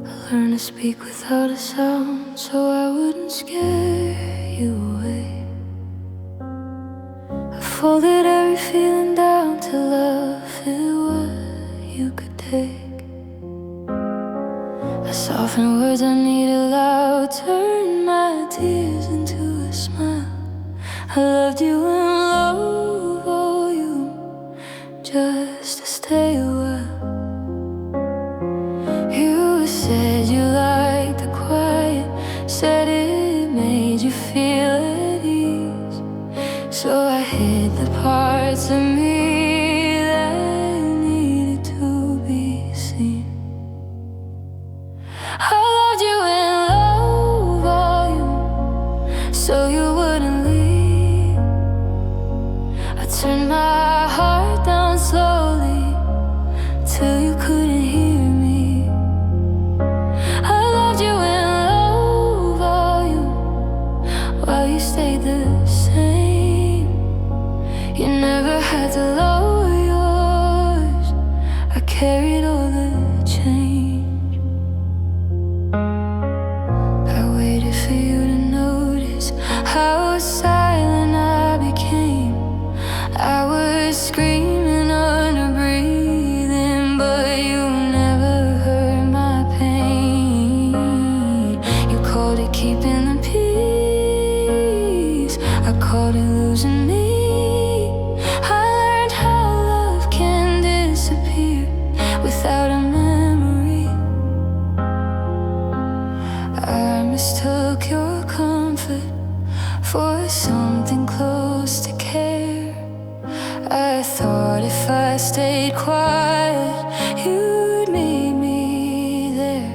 Learn to speak without a sound so I wouldn't scare you away. I folded every feeling down to love it what you could take. I softened words I needed loud, turned my tears into a smile. I loved you in low volume just to stay a while. You said you liked the quiet, said it made you feel at ease. So I hid the parts of me that needed to be seen. I loved you in low volume so you wouldn't leave. I turned my heart down slowly till you couldn't hear me. I loved you in low volume while you stayed the same. You never had to lower yours. I carried all the change. I waited for you to notice how silent I became. I was screaming under breathing, but you never heard my pain. You called it keeping the peace, I called it losing me. I learned how love can disappear without a memory. I mistook your comfort for something close to care. I thought if I stayed quiet, you'd meet me there.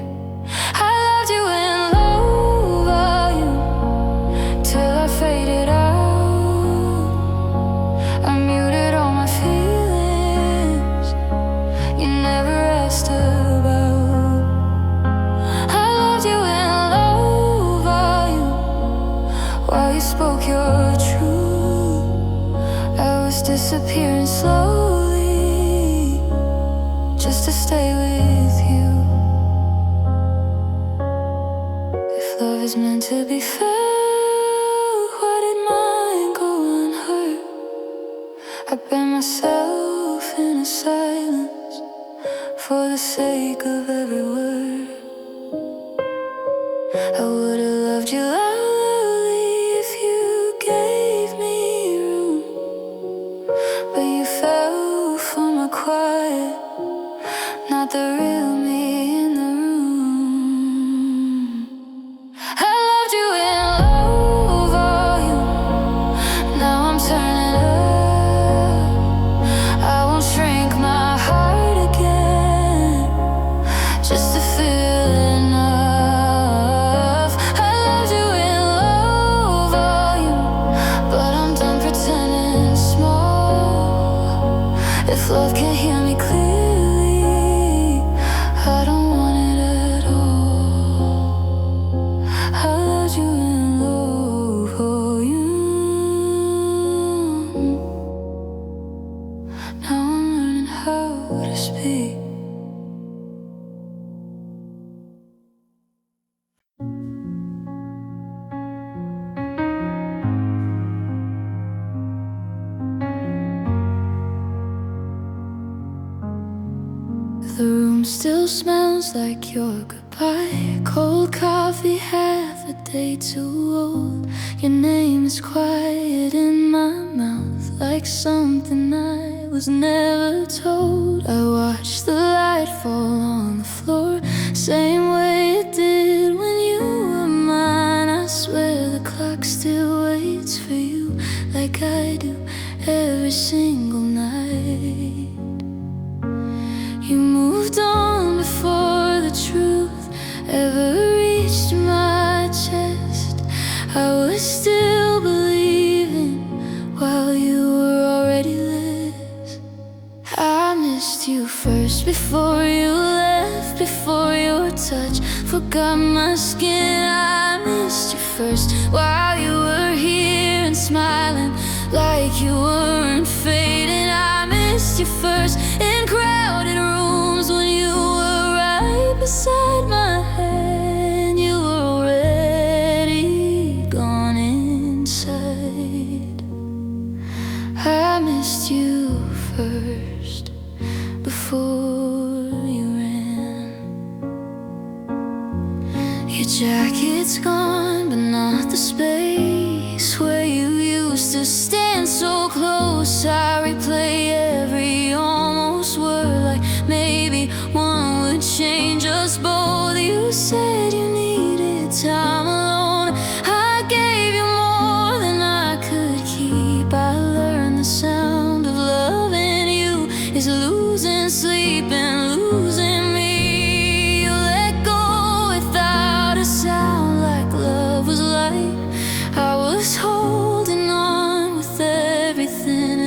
I loved you in low volume till I faded out. I muted all my feelings you never asked about. I loved you in low volume while you spoke your truth. I was disappearing slowly just to stay with you. If love is meant to be felt, why did mine go unheard? I burned myself in a silence for the sake of every word. I would have loved you loudly if you gave me room, but you fell for my quiet, not the real me in the room. I loved you in low volume, now I'm turning up. I won't shrink my heart again just to feel enough. I loved you in low volume, but I'm done pretending small. If love can't hear me clearly, I don't want it at all. I loved you in low volume. Now I'm learning how to speak. The room still smells like your goodbye. Cold coffee, half a day too old. Your name is quiet in my mouth, like something I was never told. I watched the light fall on the floor, same way it did when you were mine. I swear the clock still waits for you, like I do every single night. You moved on before the truth ever reached my chest. I was still believing while you were already less. I missed you first before you left, before your touch forgot my skin. I missed you first while you were here and smiling like you weren't fading. I missed you first in crowded rooms when you were right beside my jacket's gone, but not the space where you used to stand so close. I replay every almost word, like maybe one would change us both. You said you needed time alone. I gave you more than I could keep. I learned the sound of loving you is losing sleep and losing me. I was holding on with everything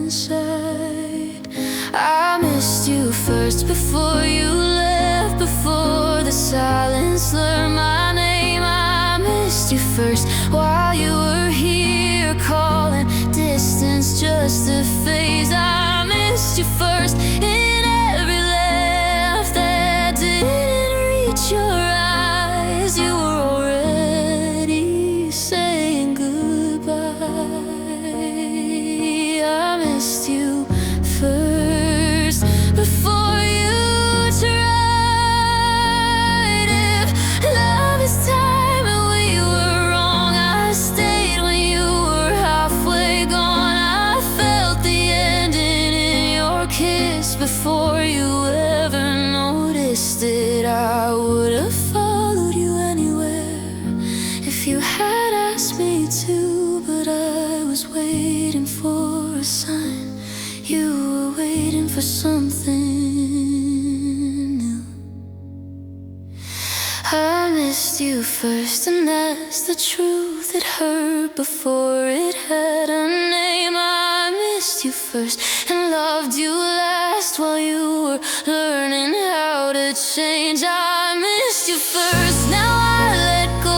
inside. I missed you first before you left, before the silence learned my name. I missed you first while you were here, calling distance just a phase. I missed you first in every laugh that didn't reach your eyes. You were already saying goodbye. I missed you first before you tried. If love is time and we were wrong, I stayed when you were halfway gone. I felt the ending in your kiss before you ever noticed it. I would have followed you anywhere if you had asked me to, but I was waiting for a sign. You were waiting for something new. I missed you first, and that's the truth. It hurt before it had a name. I missed you first and loved you last while you were learning how to change. I missed you first, now I let go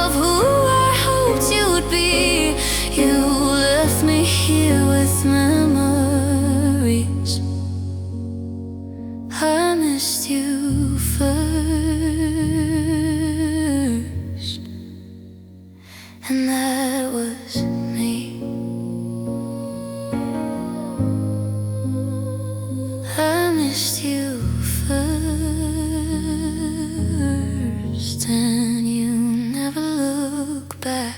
of who I hoped you would be. You left me here with memories. I missed you first, and that was me. I missed you first, and you never look back.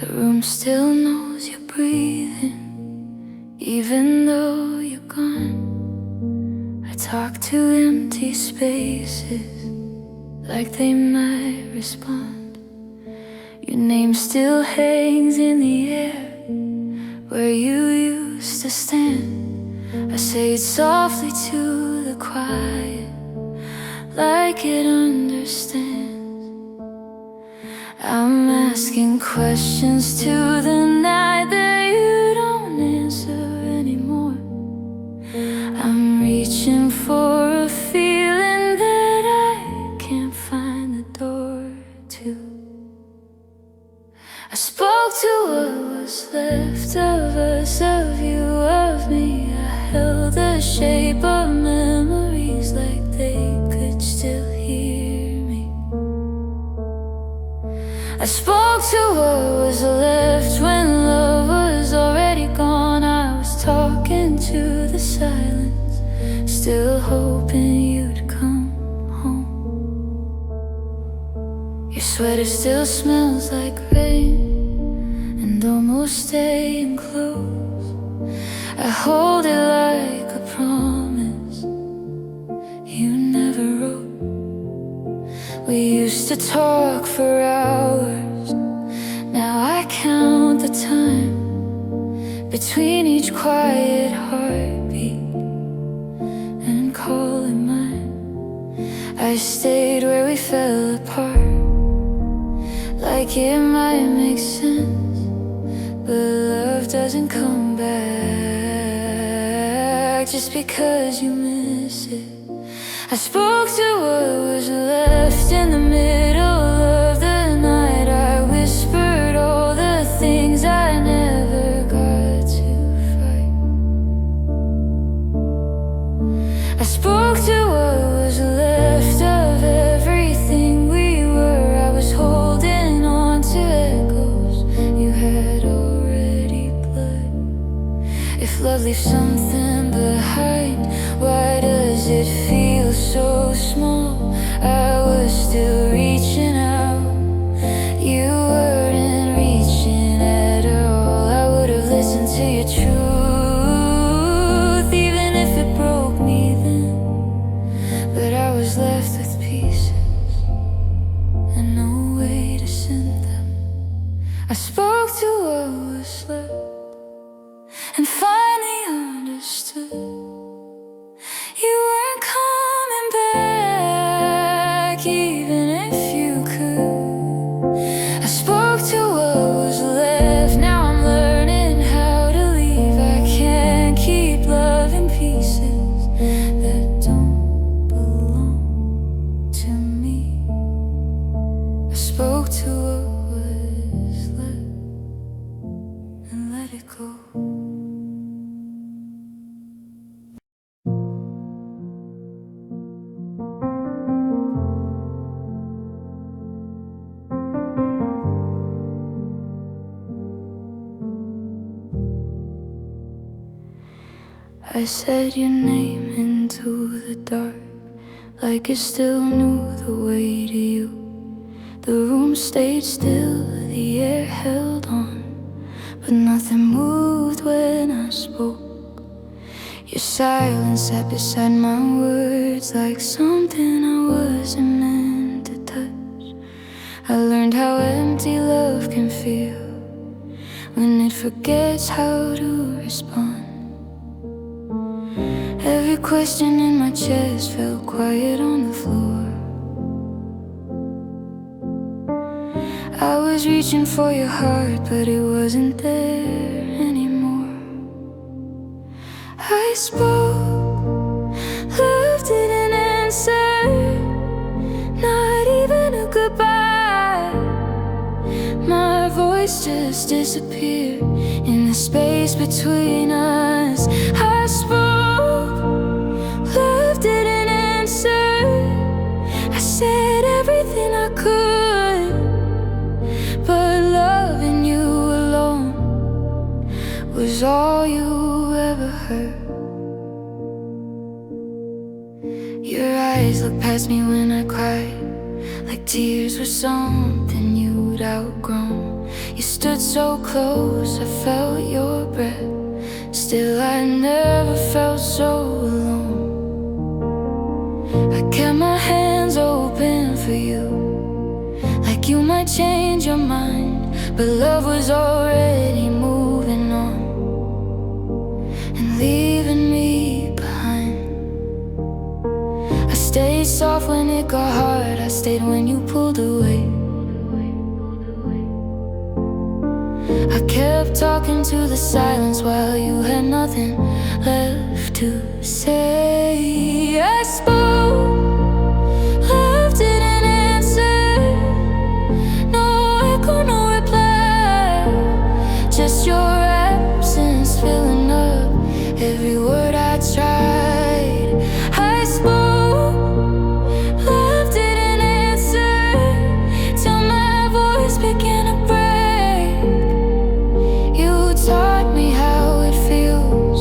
The room still knows you're breathing, even though you're gone. I talk to empty spaces, like they might respond. Your name still hangs in the air, where you used to stand. I say it softly to the quiet, like it understands. I'm asking questions to the night that you don't answer anymore. I'm reaching for a feeling that I can't find the door to. I spoke to what was left of us, of you, of me. I held the shape of memories like they could still hear me. I spoke to what was left when love was already gone. I was talking to the silence, still hoping you'd come home. Your sweater still smells like rain and almost staying close. I hold it like a promise you never wrote. We used to talk for hours, now I count the time between each quiet heartbeat and call it mine. I stayed where we fell apart, like it might make sense, but love doesn't come back just because you miss it. I spoke to what was left in the middle of the night. I whispered all the things I never got to fight. I spoke to what was left of everything we were. I was holding on to echoes you had already bled. If love leaves something behind, why does it feel so small? I was still reaching out, you weren't reaching at all. I would have listened to your truth, even if it broke me then. But I was left with pieces and no way to send them. I spoke to what was left and finally understood you weren't coming back, even if you could. I spoke to what was left, now I'm learning how to leave. I can't keep loving pieces that don't belong to me. I spoke to what was left and let it go. I said your name into the dark, like it still knew the way to you. The room stayed still, the air held on, but nothing moved when I spoke. Your silence sat beside my words like something I wasn't meant to touch. I learned how empty love can feel when it forgets how to respond. Every question in my chest felt quiet on the floor. I was reaching for your heart, but it wasn't there anymore. I spoke, love didn't answer, not even a goodbye. My voice just disappeared in the space between us. I spoke, love didn't answer. I said everything I could, but loving you alone was all you ever heard. Your eyes looked past me when I cried, like tears were something you'd outgrown. You stood so close, I felt your breath. Still, I never felt so alone. I kept my hands open for you, like you might change your mind. But love was already moving on and leaving me behind. I stayed soft when it got hard, I stayed when you pulled away. I kept talking to the silence while you had nothing left to say. I spoke, love didn't answer, no echo, no reply, just your absence filling up every word I tried. I spoke, love didn't answer, till my voice began to break. Taught me how it feels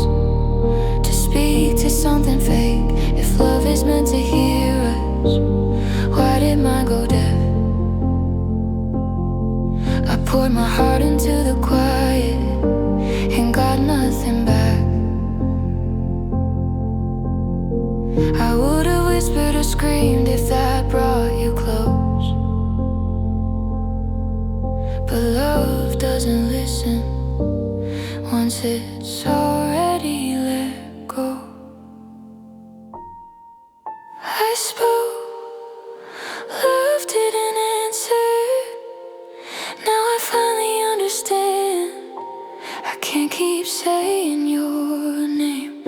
to speak to something fake. If love is meant to hear us, why did mine go deaf? I poured my heart into the quiet and got nothing back. I would have whispered or screamed if that brought you close, but love doesn't listen once it's already let go. I spoke, love didn't answer. Now I finally understand. I can't keep saying your name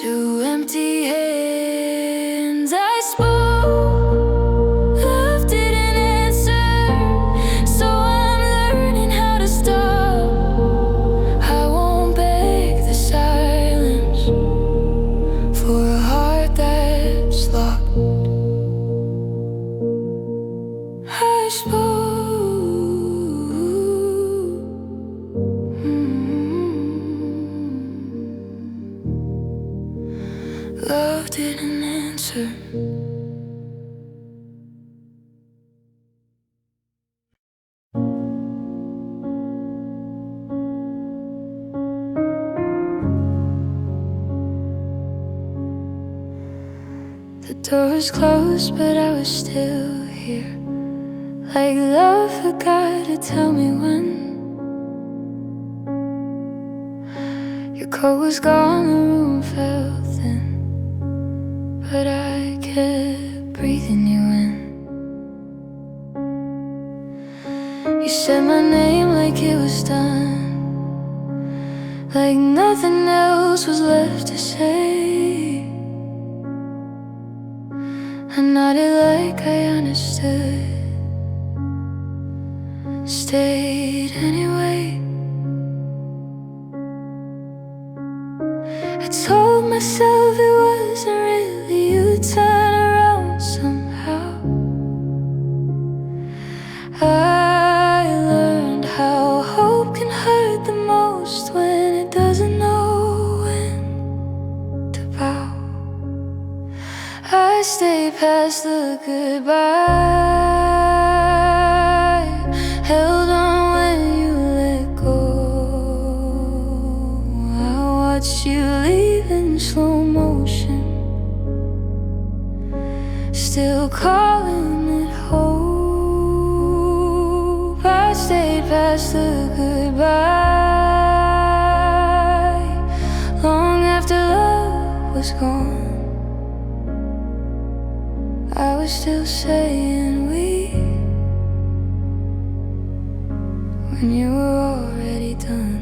to empty hands. I spoke, love didn't answer, so I'm learning how to stop. I won't beg the silence. Love didn't answer. The door was closed, but I was still here. Like love forgot to tell me when. Your coat was gone, the room felt thin, but I kept breathing you in. You said my name like it was done, like nothing else was left to say. I nodded like I understood, stayed anyway. I told myself it wasn't really you, turn around somehow. I learned how hope can hurt the most when it doesn't know when to bow. I stayed past the goodbye, held on when you let go. I watched you leave in slow motion, still calling it hope. I stayed past the goodbye, long after love was gone. I was still saying we, when you were already done.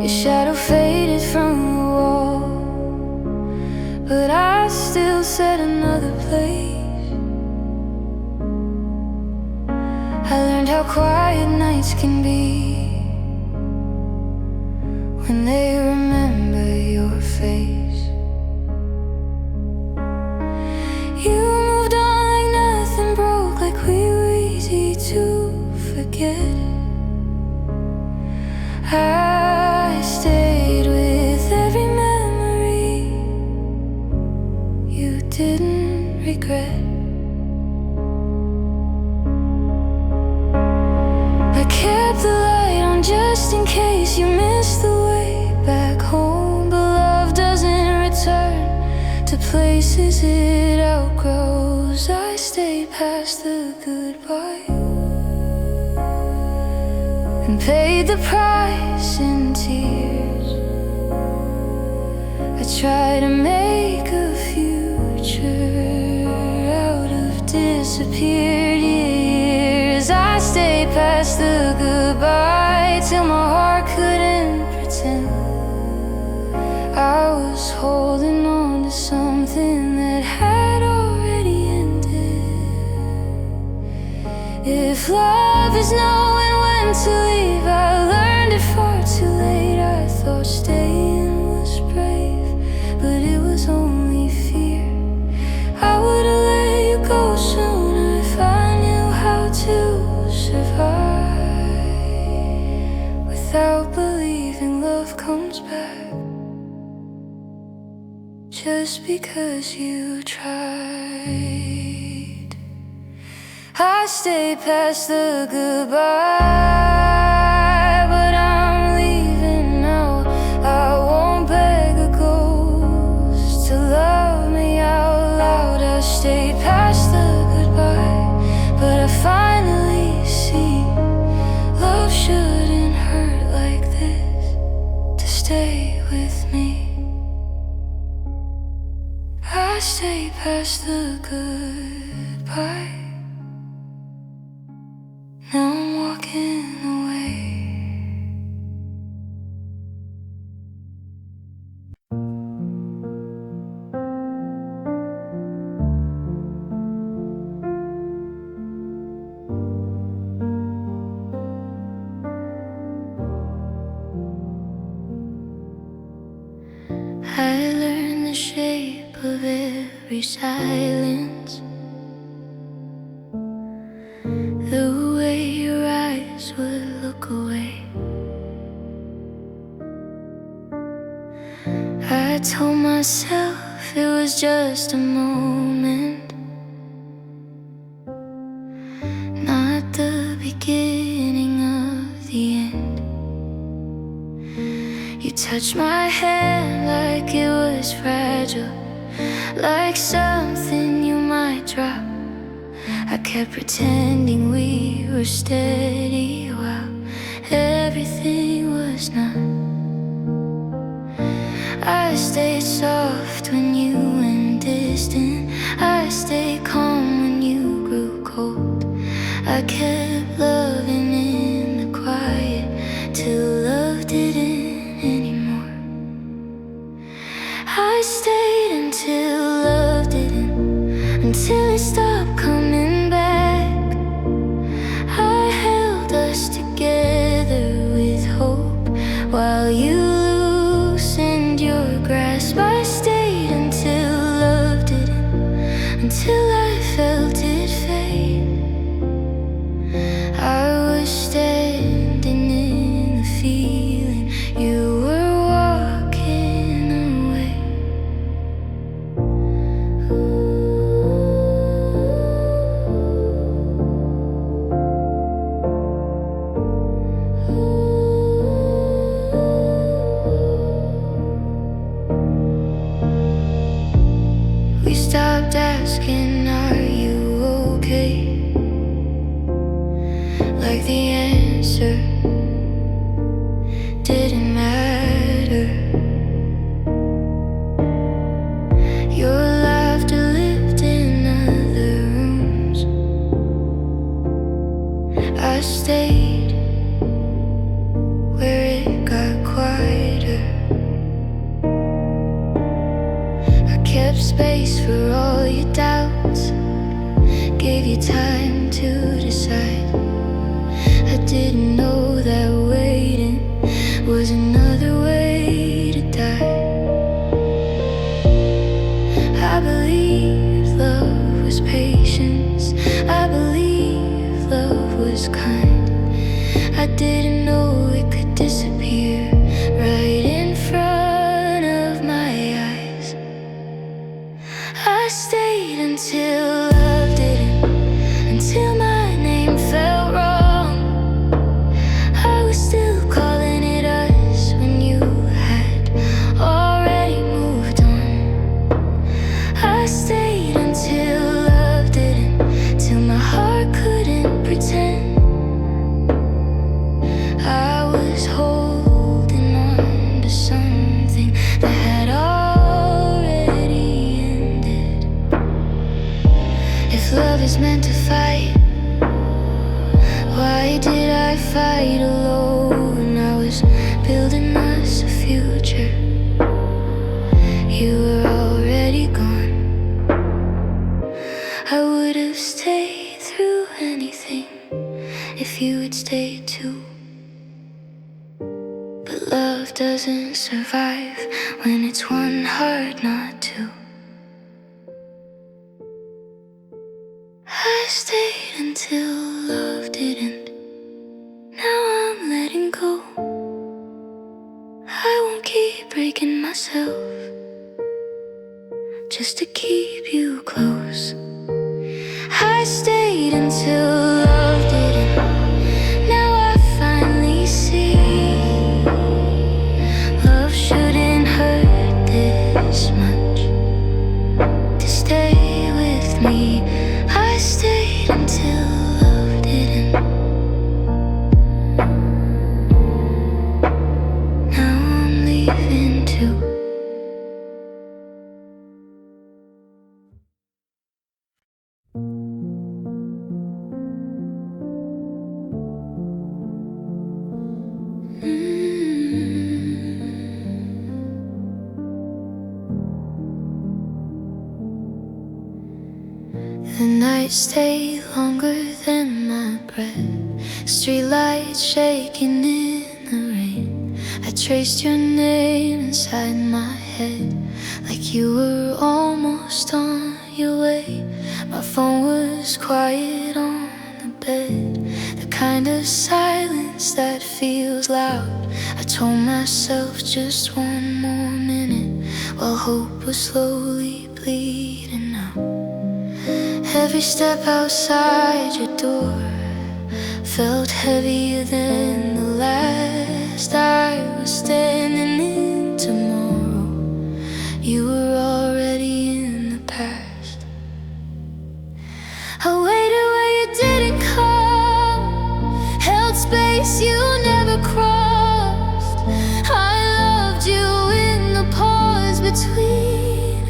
Your shadow faded from the wall, but I still said another place. I learned how quiet nights can be when they remember your face. You moved on like nothing broke, like we were easy to forget. I stayed with every memory you didn't regret. I kept the light on just in case you missed the way back home. But love doesn't return to places it outgrows. I stayed past the goodbye and paid the price in tears. I tried to make a future out of disappeared years. I stayed past the goodbye till my heart couldn't pretend. I was holding on to something that had already ended. If love is knowing when to leave, I learned it far too late. I thought staying was brave, but it was only fear. I would've let you go sooner if I knew how to survive without believing love comes back. Just because you tried. I stayed past the goodbye, but I'm leaving now. I won't beg a ghost to love me out loud. I stayed past the goodbye, but I finally see love shouldn't hurt like this to stay with me. I stayed past the goodbye. Now I'm walking away. I learned the shape of every silence, the way your eyes would look away. told myself it was just a moment, not the beginning of the end. You touched my hand like it was fragile, like something you might drop. I kept pretending we were steady while everything was not. I stayed soft when you went distant. I stayed calm when you grew cold. I kept loving in the quiet till love didn't anymore. I stayed until love didn't, until it stopped coming back. I held us together with hope while you loosened your grasp. I stayed until love didn't, until I felt it fade. I was standing in the feeling, you were walking away. We stopped asking, are you okay? Like the answer didn't matter. Your laughter lived in other rooms. I stayed where it got quieter. I kept space for all your doubts, gave you time to decide. I didn't know that waiting was another way to die. I believed love was patience. I believed love was kind. I didn't know it could disappear right in front of my eyes. I stayed until love didn't, until my name felt wrong. I was still calling it us when you had already moved on. I stayed until love didn't, till my heart couldn't pretend. I was holding on to something that had already ended. If love is meant to fight, why did I fight alone? I was building us a future. You were already gone. I would have stayed through anything if you had stayed too. But love doesn't survive when it's one hard not to. I stayed until love didn't. Now I'm letting go. I won't keep breaking myself just to keep you close. I stayed until love didn't. Now I finally see love shouldn't hurt this much to stay with me. I stayed until love didn't. Now I'm leaving too. The night stayed longer than my breath. Streetlights shaking in the rain. I traced your name inside my head, like you were almost on your way. My phone was quiet on the bed, the kind of silence that feels loud. I told myself just one more minute while hope was slowly bleeding out. Every step outside your door felt heavier than the last. I was standing in tomorrow, you were already in the past. I waited where you didn't come, held space you never crossed. I loved you in the pause between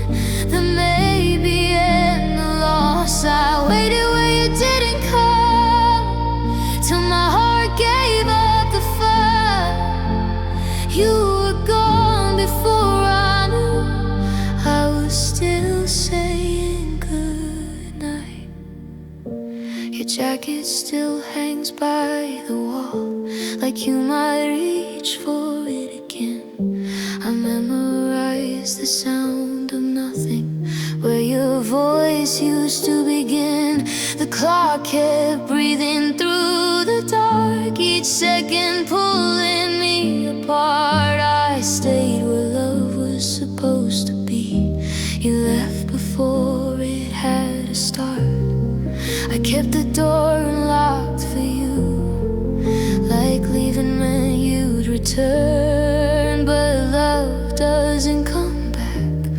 the maybe and the loss. I waited where you didn't come, till my heart gave up the fight. You were gone before I knew I was still saying goodnight. Your jacket still hangs by the wall, like you might reach for it again. I memorized the sound of nothing, where your voice used to begin. The clock kept breathing through the dark, each second pulling me apart. I stayed where love was supposed to be. You left before it had a start. I kept the door unlocked for you, like leaving meant you'd return. But love doesn't come back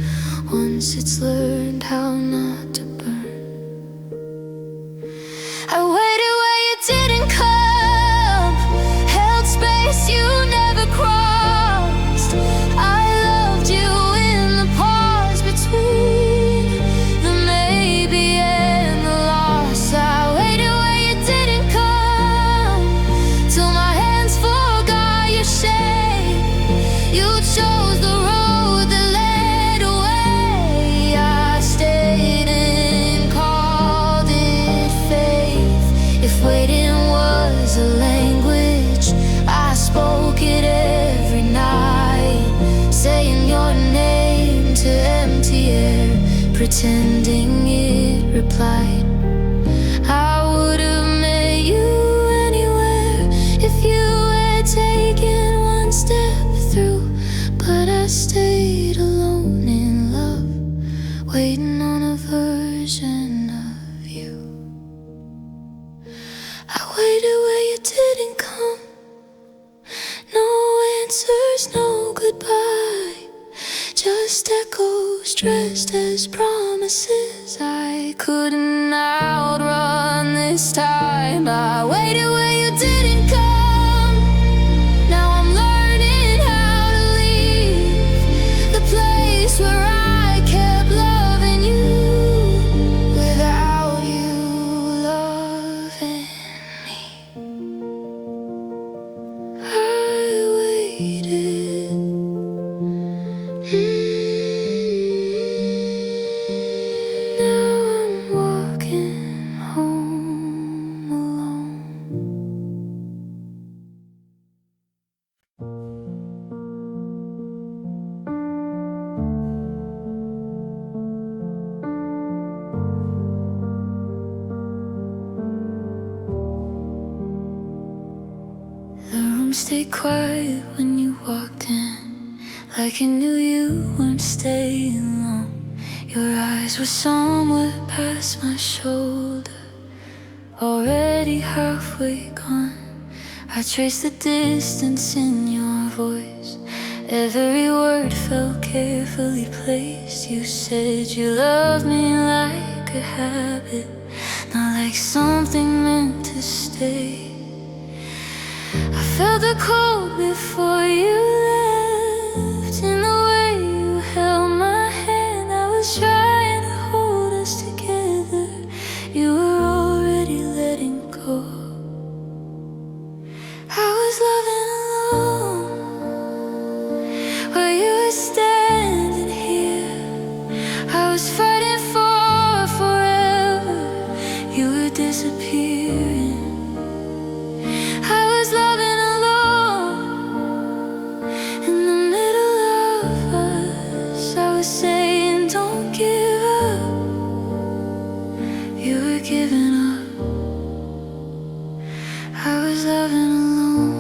once it's learned how not to burn. I waited where you didn't come, held space you never crossed. I loved you in the pause between the maybe and the loss. I waited where you didn't come, till my hands forgot your shape. You chose the road that led away. I stayed and called it faith. If waiting was a language, I spoke it every night, saying your name to empty air, pretending it replied. I would have met you anywhere if you had taken one step through. But I stayed alone in love, waiting on a version of you. I waited where you didn't come, no answers, no goodbye, just echoes dressed as promises I couldn't outrun this time. I waited where you didn't come, now I'm learning how to leave the place where I kept loving you without you loving me. I waited. Now I'm walking home alone. The room stayed quiet when you walked in, like it knew you weren't staying long. Your eyes were somewhere past my shoulder, already halfway gone. I traced the distance in your voice, every word felt carefully placed. You said you loved me like a habit, not like something meant to stay. I felt the cold before you left, in the way you held my hand. I was trying to hold us together, you were already letting go. I was loving alone, while you were standing here. I was fighting for forever, you were disappearing. I was loving alone, in the middle of us. I was saying don't give up, you were giving up. I was loving alone.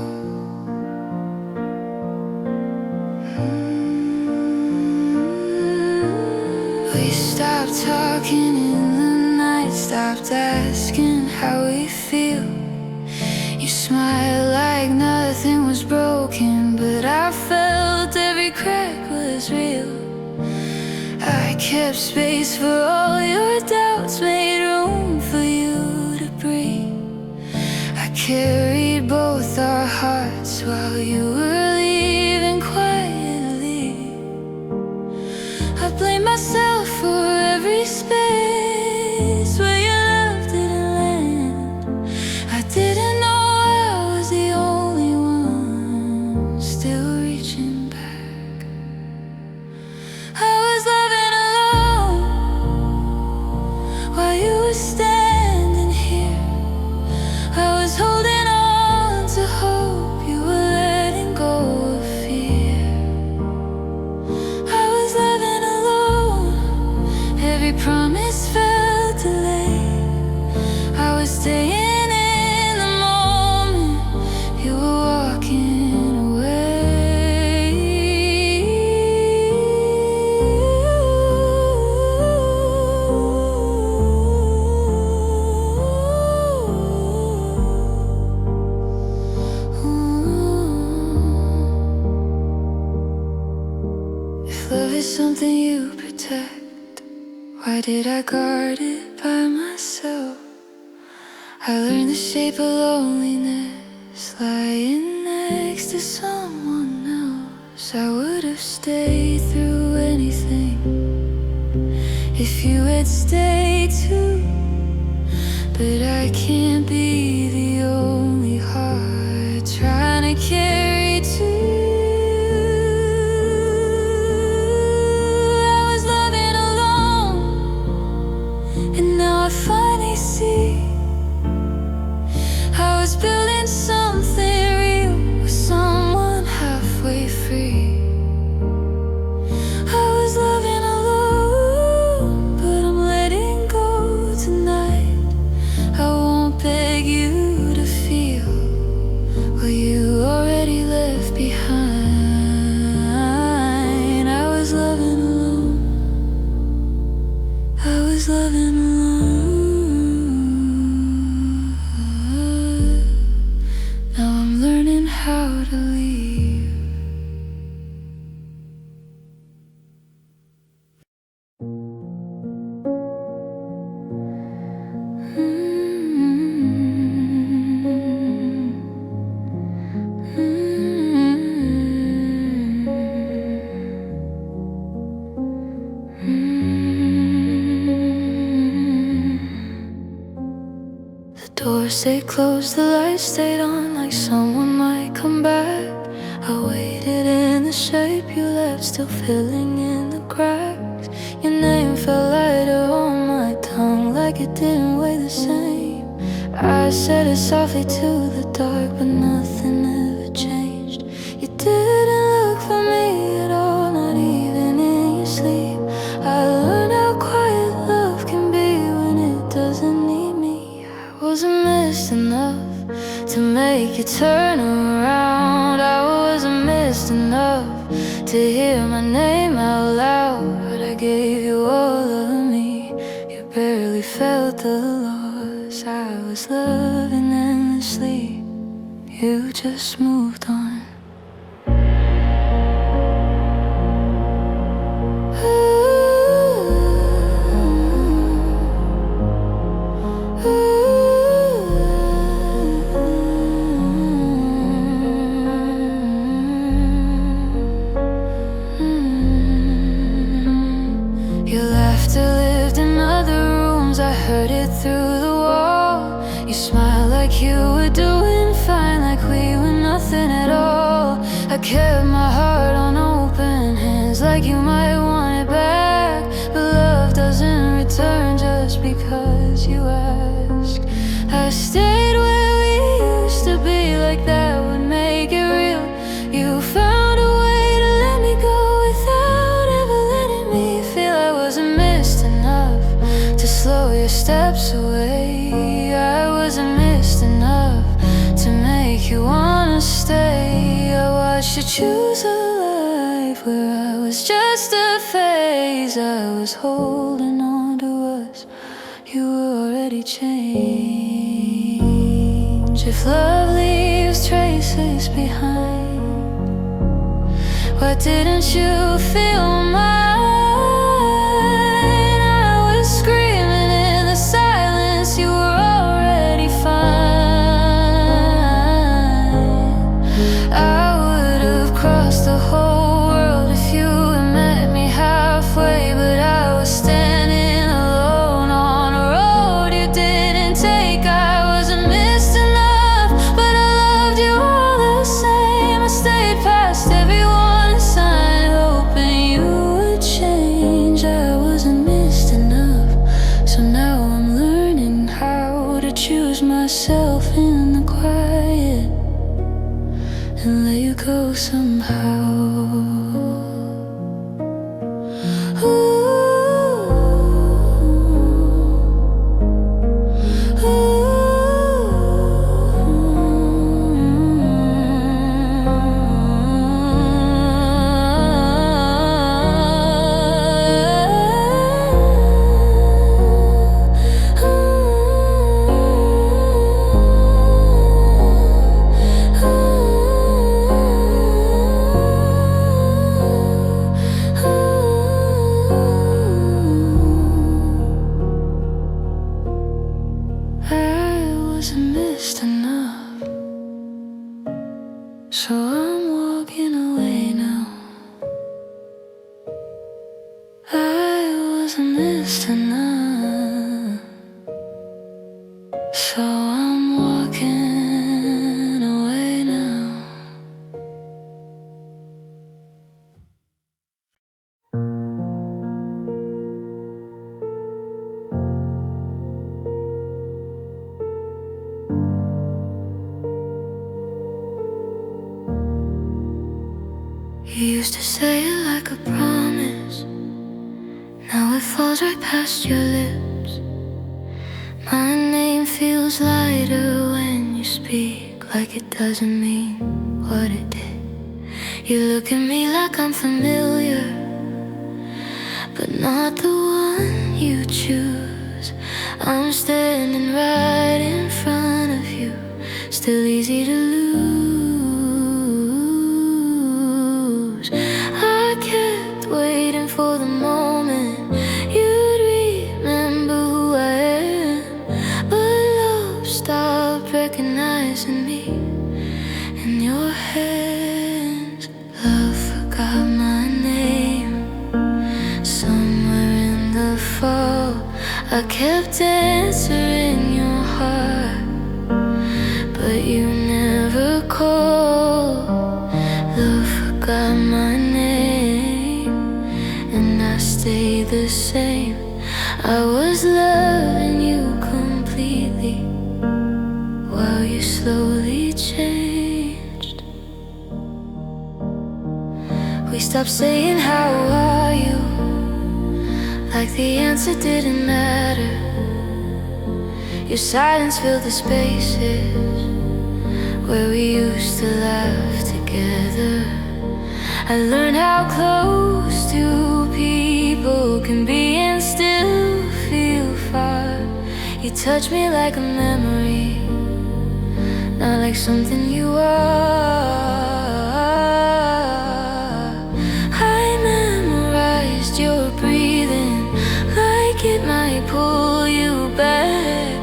We stopped talking in the night, stopped asking how we feel. You smiled like nothing was broken, but I felt every crack was real. I kept space for all your doubts, made room for you to breathe. I carried both our hearts while you were leaving quietly. I blame myself for every space where your love didn't land. I didn't know I was the only one still reaching back. I was loving alone while you were standing here. I was holding on to hope, you were letting go of fear. I was loving alone, every promise felt delayed. I was staying in the moment, you were walking away. If love is something you protect, why did I guard it by myself? I learned the shape of loneliness, lying next to someone else. I would have stayed through anything if you had stayed too. But I can't be the only heart trying to carry two. I was loving alone, and now I finally see I was building something real with someone halfway free. I was loving alone, but I'm letting go tonight. I won't beg you to feel what you already left behind. I was loving alone, I was loving alone. Now I'm learning how to leave. The doors stayed closed, the lights stayed on, like someone might come back. I waited in the shape you left, still filling in the cracks. Your name felt lighter on my tongue, like it didn't weigh the same. I said it softly to the dark, but nothing ever changed. You didn't look for me at all, not even in your sleep. I learned how quiet love can be when it doesn't need me. I wasn't missed enough to make you turn around. I wasn't missed enough to hear my name out loud. But I gave you all of me, you barely felt the loss. I was loving endlessly, you just moved on. Your laughter lived in other rooms, I heard it through the wall. You smiled like you were doing fine, like we were nothing at all. I kept my heart on open hands, like you might want it back. But love doesn't return just because you ask. I stayed where we used to be, like that would make it real. You found a way to let me go without ever letting me feel I wasn't missed enough to slow your steps away. I wasn't missed enough to make you wanna stay. I watched you choose a life where I was just a phase I was holding on to us, you were already changed. If love leaves traces behind, why didn't you feel mine? I was screaming in the silence, you were already fine. I would have crossed the whole world if you had met me halfway, but I was standing alone on a road you didn't take. I wasn't missed enough, but I loved you all the same. I stayed past everyone inside, hoping you would change. I wasn't missed enough, so now I'm learning how to choose myself in the quiet and let you go somehow. So I'm walking away now. I wasn't missed enough. So I'm walking away now. You used to say it like a promise, now it falls right past your lips. My name feels lighter when you speak, like it doesn't mean what it did. You look at me like I'm familiar, but not the one you choose. I'm standing right in front of you, still easy to lose. I kept waiting for the moment you'd remember who I am, but love stopped recognizing me in your hands. Love forgot my name somewhere in the fall. I kept answering your heart, but you never called. Love forgot my name, and I stayed the same. I was loving you completely while you slowly changed. We stopped saying how are you, like the answer didn't matter. Your silence filled the spaces where we used to laugh together. I learned how close two people can be and still feel far. You touch me like a memory, not like something you are. I memorized your breathing, like it might pull you back,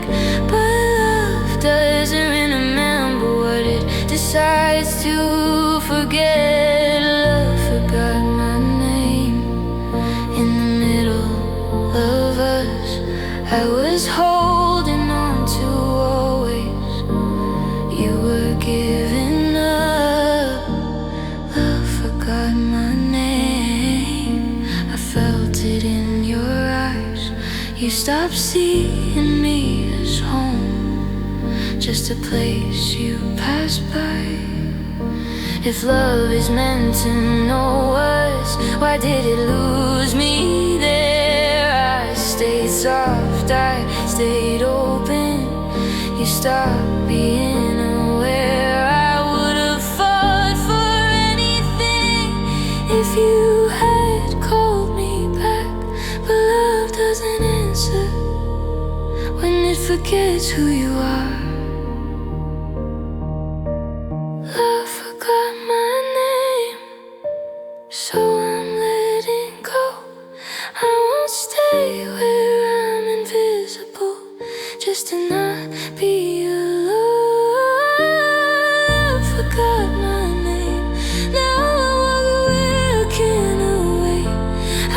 but love doesn't remember what it decides to forget. Love forgot my name in the middle of us. I was holding on to always, you were giving up. Love forgot my name, I felt it in your eyes. You stopped seeing me as home, just a place you passed by. If love is meant to know us, why did it lose me there? I stayed soft, I stayed open. You stopped being aware. I would have fought for anything if you had called me doesn't answer, when it forgets who you are. Love forgot my name, so I'm letting go. I won't stay where I'm invisible, just to not be alone. Love forgot my name, now I walk away, looking away. I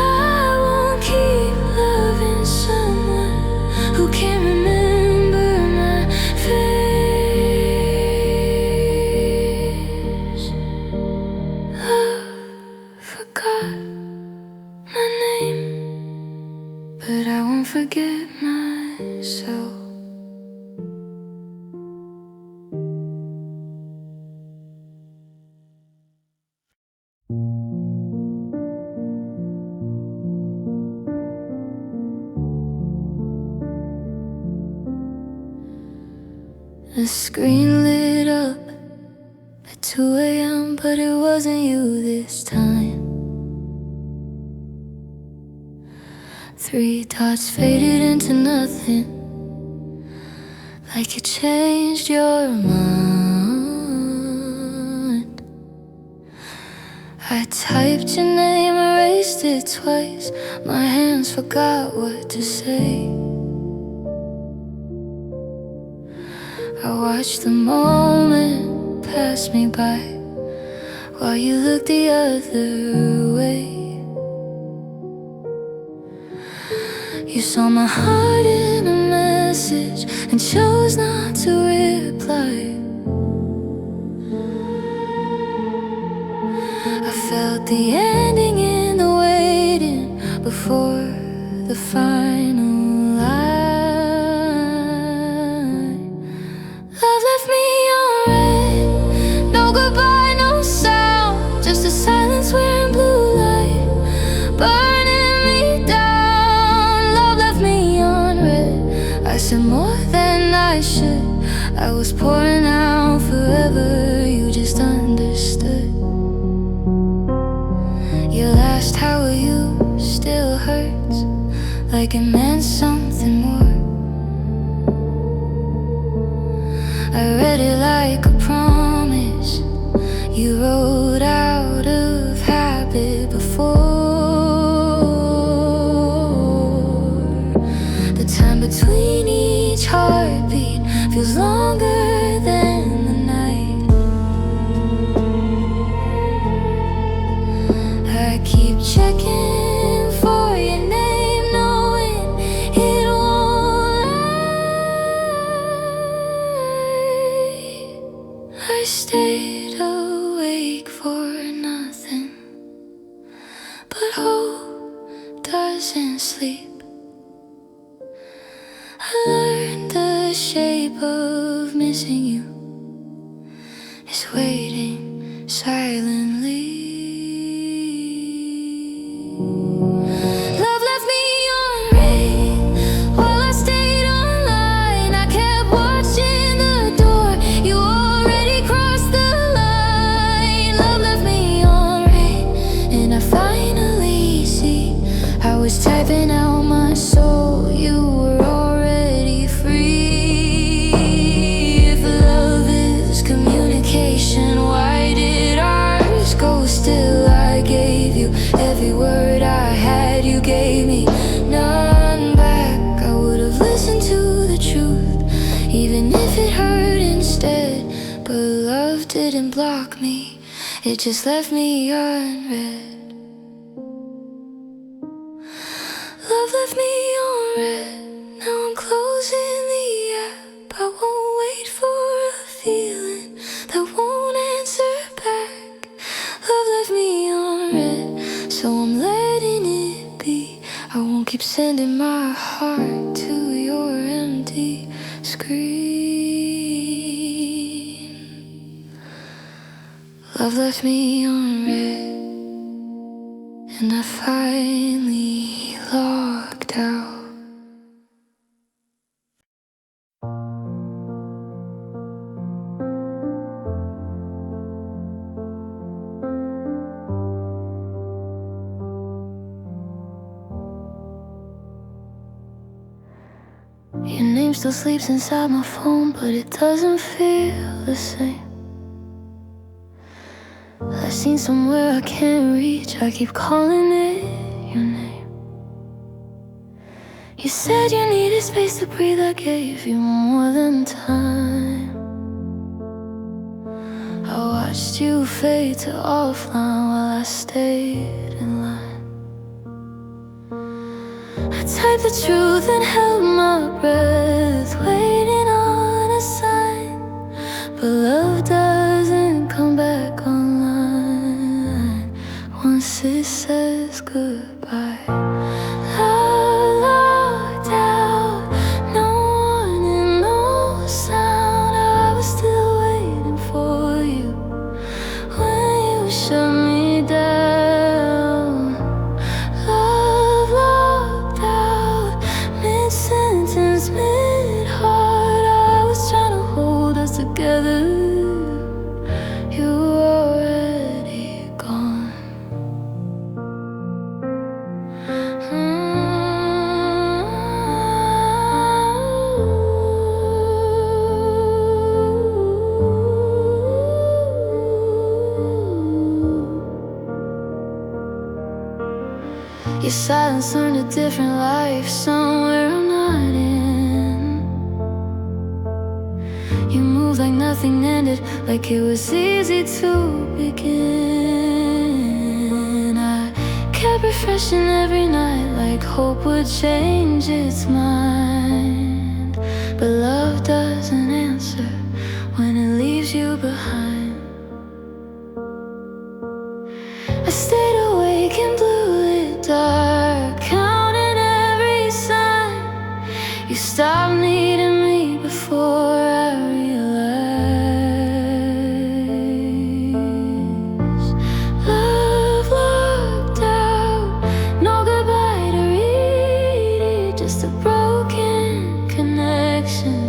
won't keep loving someone who can't remember my face. Love forgot my name, but I won't forget myself. The screen lit up at 2 a.m., but it wasn't you this time. 3 dots faded into nothing, like you changed your mind. I typed your name, erased it twice. My hands forgot what to say. I watched the moment pass me by while you looked the other way. You saw my heart in a message and chose not to reply. I felt the ending in the waiting before the final line. Love left me on red, no goodbye, no sound, just a silence wearing blue light, burning me down. Love left me on red, I said more than I should. I was pouring out forever, you just understood. Your last how are you still hurts, like it meant something more. I read it like a promise you wrote out of habit before. The time between each heartbeat feels longer than the night. I keep checking for your name, knowing it won't lie. I stayed awake for nothing, but hope doesn't sleep. I learned the shape of missing you is waiting silently. Love left me on red while I stayed online. I kept watching the door, you already crossed the line. Love left me on red, and I finally see I was typing out my soul, you were already free. If love is communication, why did ours go still? I gave you every word I had, you gave me none back. I would have listened to the truth, even if it hurt instead. But love didn't block me, it just left me unread. Love left me on red, now I'm closing the app. I won't wait for a feeling that won't answer back. Love left me on red, so I'm letting it be. I won't keep sending my heart to your empty screen. Love left me on red, and I finally logged out. dream still sleeps inside my phone, but it doesn't feel the same. I've seen somewhere I can't reach, I keep calling it your name. You said you needed space to breathe, I gave you more than time. I watched you fade to offline while I stayed in line. I typed the truth and held my breath, waiting on a sign. But love doesn't come back online once it says goodbye. Love locked out, no warning, no sound. I was still waiting for you when you shut me down. Love locked out, mid-sentence, mid-heart. I was trying to hold us together. You were already gone. Your silence learned a different life somewhere I'm not in. You moved like nothing ended, like it was easy to begin. I kept refreshing every night, like hope would change its mind. But love doesn't answer when it leaves you behind. I stayed awake in blue-lit dark, counting every sign. You stopped needing me before I realized. Love locked out, no goodbye to read, just a broken connection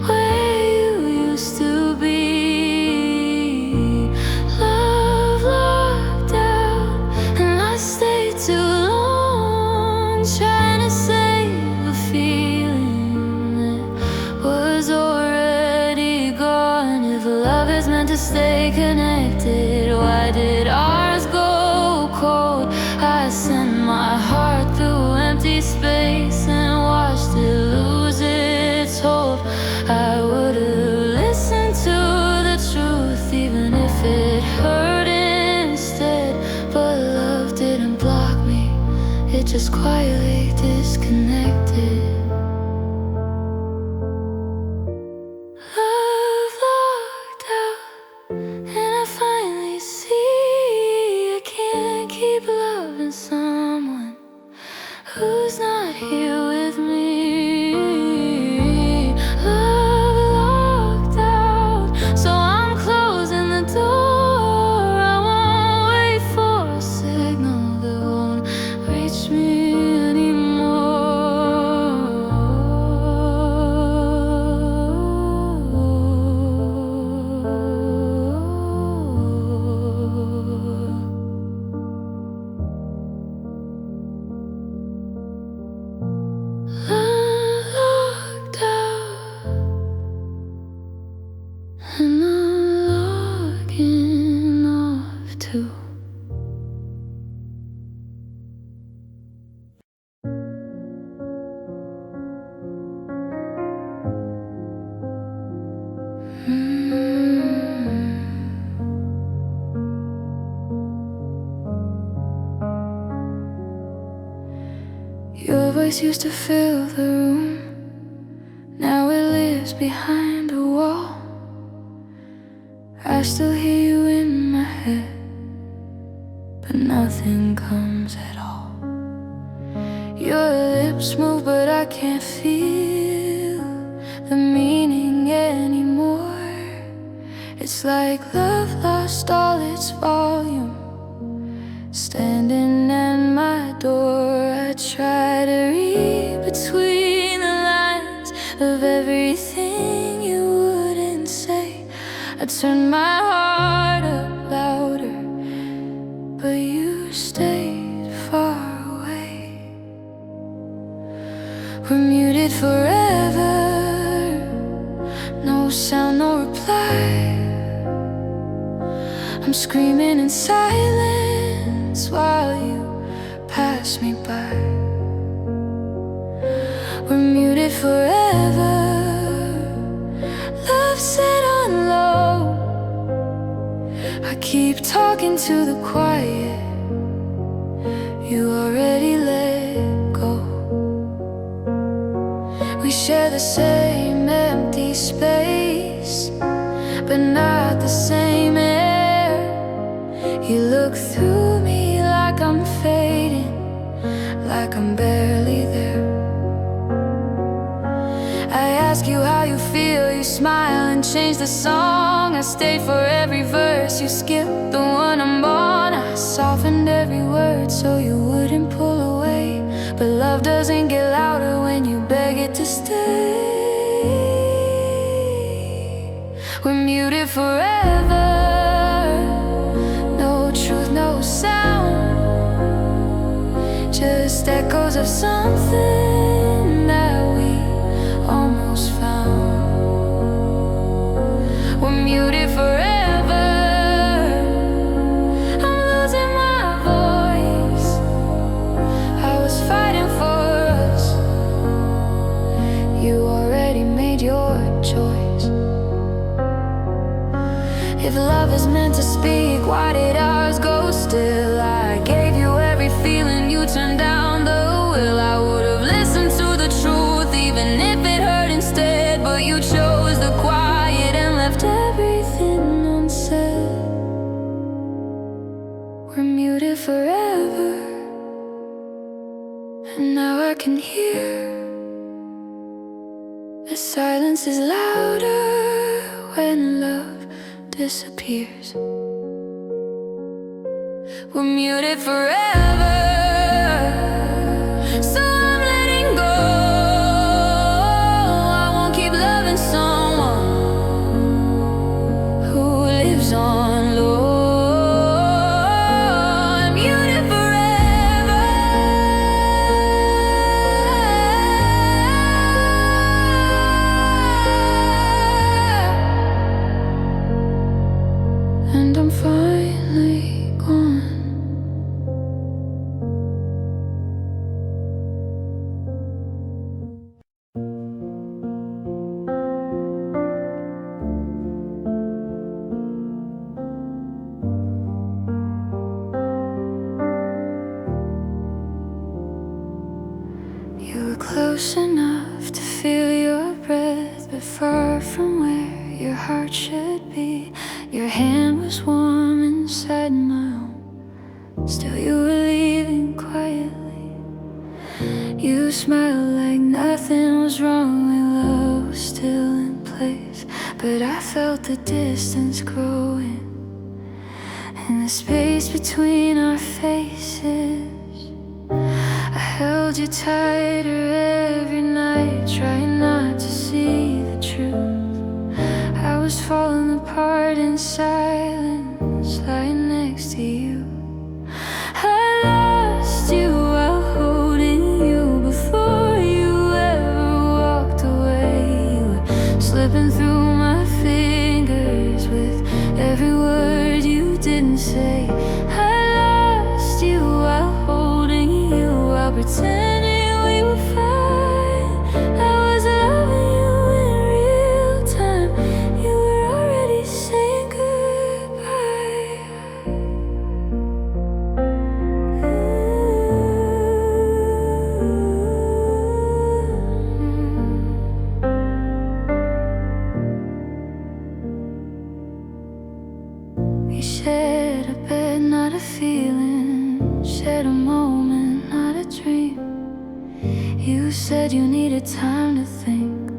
where you used to be. Love locked out, and I stayed too long, trying to save a feeling that was already gone. If love is meant to stay connected, why did ours go cold? I sent my heart through empty space and watched it lose its hold. I would've listened to the truth even if it hurt instead. But love didn't block me, it just quietly disconnected. Love locked out, and I finally see I can't keep loving someone who's not here with me. Love locked out, so I'm closing the door. I won't wait for a signal that won't reach me locked out, and I'm logging off too. Your voice used to fill the room, now it lives behind a wall. I still hear you in my head, but nothing comes at all. Your lips move, but I can't feel the meaning anymore. It's like love lost all its volume, standing at my door. I try to read between the lines of everything you wouldn't say. I turned my heart up louder, but you stayed far away. We're muted forever, I'm screaming in silence while you pass me by. We're muted forever, love set on low. I keep talking to the quiet, you already let go. We share the same empty space, but not the same air. You look through me like I'm fading, like I'm barely there. I ask you how you feel, you smile and change the song. I stayed for every verse, you skipped the one I'm on. I softened every word so you wouldn't pull away. But love doesn't get louder when you beg it to stay. We're muted forever, no truth, no sound, just echoes of something that we almost found. We're muted forever, I'm losing my voice. I was fighting for us, you already made your choice. If love is meant to speak, why did ours go still? I gave you every feeling, you turned down the will. I would have listened to the truth, even if it hurt instead. But you chose the quiet and left everything unsaid. We're muted forever, and now I can hear the silence is louder when love disappears. We're muted forever, so I'm letting go. I won't keep loving someone who lives on low. I'm muted forever, and I'm finally gone. You were close enough to feel your breath, but far from where your heart should be. Your hand was warm inside my own, still you were leaving quietly. You smiled like nothing was wrong when love was still in place. But I felt the distance growing in the space between our faces. I held you tighter every night, trying not to see the truth. I was falling apart in silence, lying next to you. I lost you while holding you before you ever walked away. You were slipping through my fingers with every word you didn't say. I lost you while holding you, while pretending we were fine. I was loving you in real time, you were already saying goodbye. We shared a bed, not a feeling, shared a moment, not a dream. You said you needed time to think,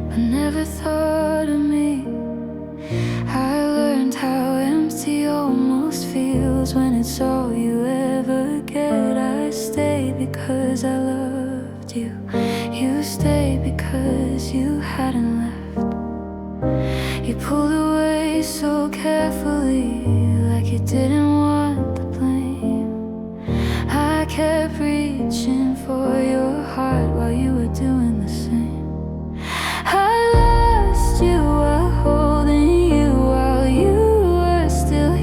but never thought of me. I learned how empty almost feels when it's all you ever get. I stayed because I loved you. You stayed because you hadn't left. You pulled away so carefully, like you didn't want the blame. I kept reaching for your heart while you were doing the same. I lost you while holding you, while you were still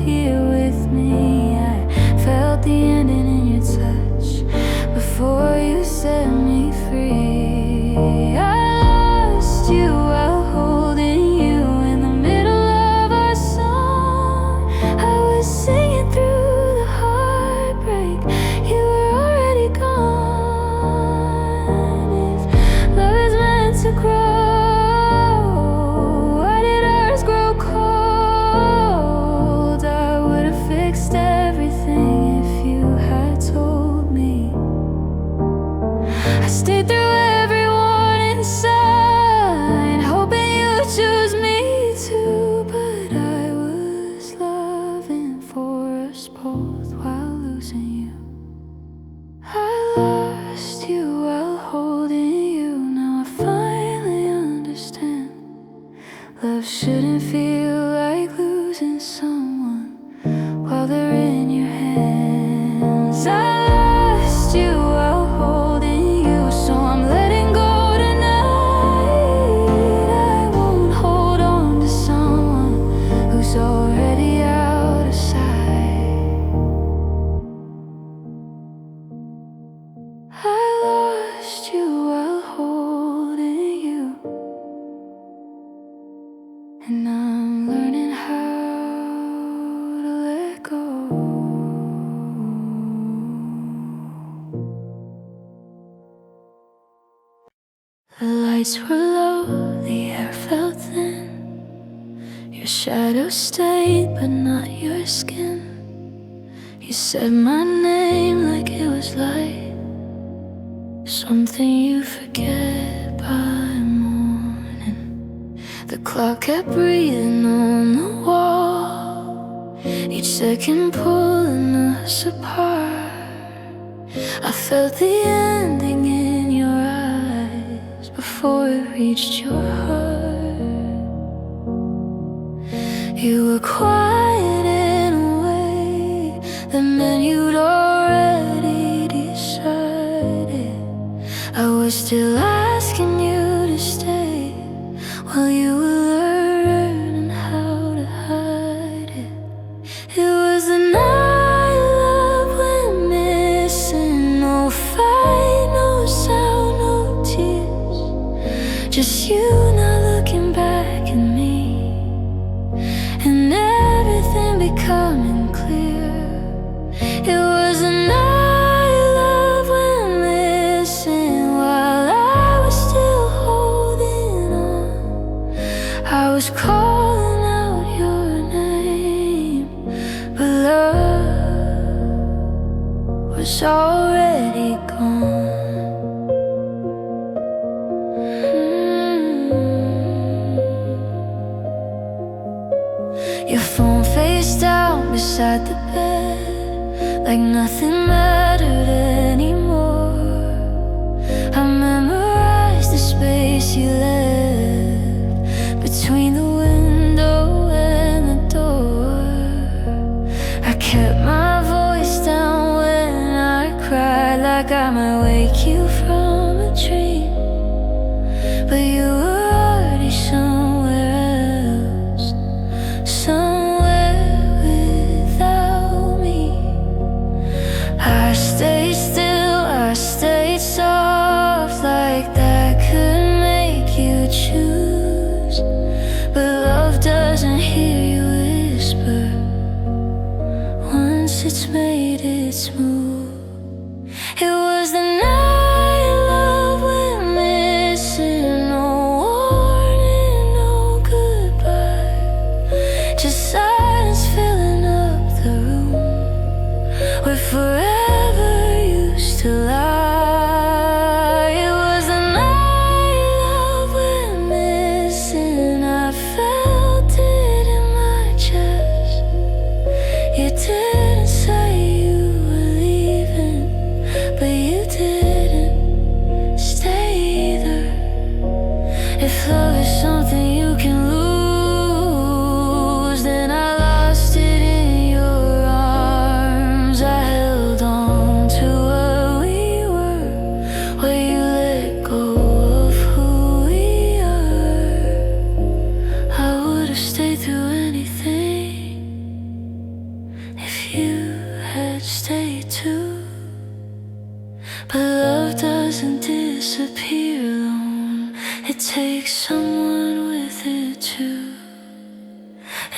lights were low, the air felt thin. Your shadow stayed, but not your skin. You said my name like it was light, something you forget by morning. The clock kept breathing on the wall, each second pulling us apart. I felt the ending in your eyes before it reached your heart. You were quiet in a way that meant you'd already decided. I was still asking you to stay while you were learning how to hide it. It was the night love went missing. No fight, no sound, no tears. Just you not looking back at me, and everything becoming clear. It was a night love went missing while I was still holding on. I was calling out your name, but love was already gone. Your phone face down beside the bed, like nothing mattered anymore. I memorized the space you left between the window and the door. I kept my voice down when I cried, like I might wake you from a dream, but you were already somewhere else, somewhere without me. I stayed still, I stayed soft, like that could make you choose. But love doesn't hear you whisper once it's made its move. It was the night love went missing. No warning, no goodbye, just silence filling up the room where forever used to lie. It was the night love went missing. I felt it in my chest. You didn't say you were leaving, but you didn't stay either. If love is something you can lose, then I lost it in your arms. I held on to what we were, while you let go of who we are. I would have stayed through anything if you had stayed too. But love doesn't disappear alone, it takes someone with it too.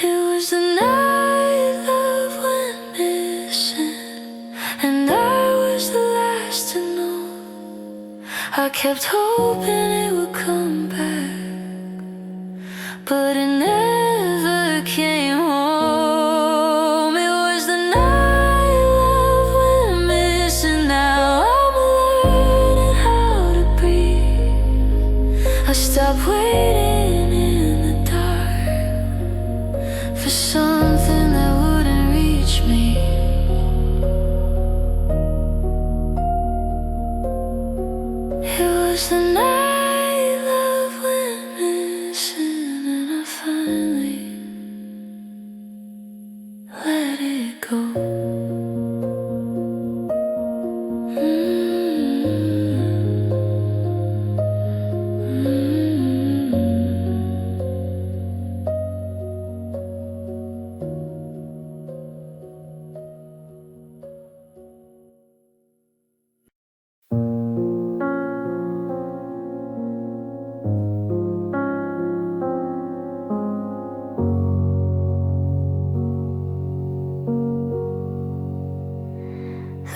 It was the night love went missing, and I was the last to know. I kept hoping it would come back, but it never came home. It was the night love went missing. Now I'm learning how to breathe. I stopped waiting in the dark for something that wouldn't reach me. It was the night love went missing, and I finally let it go.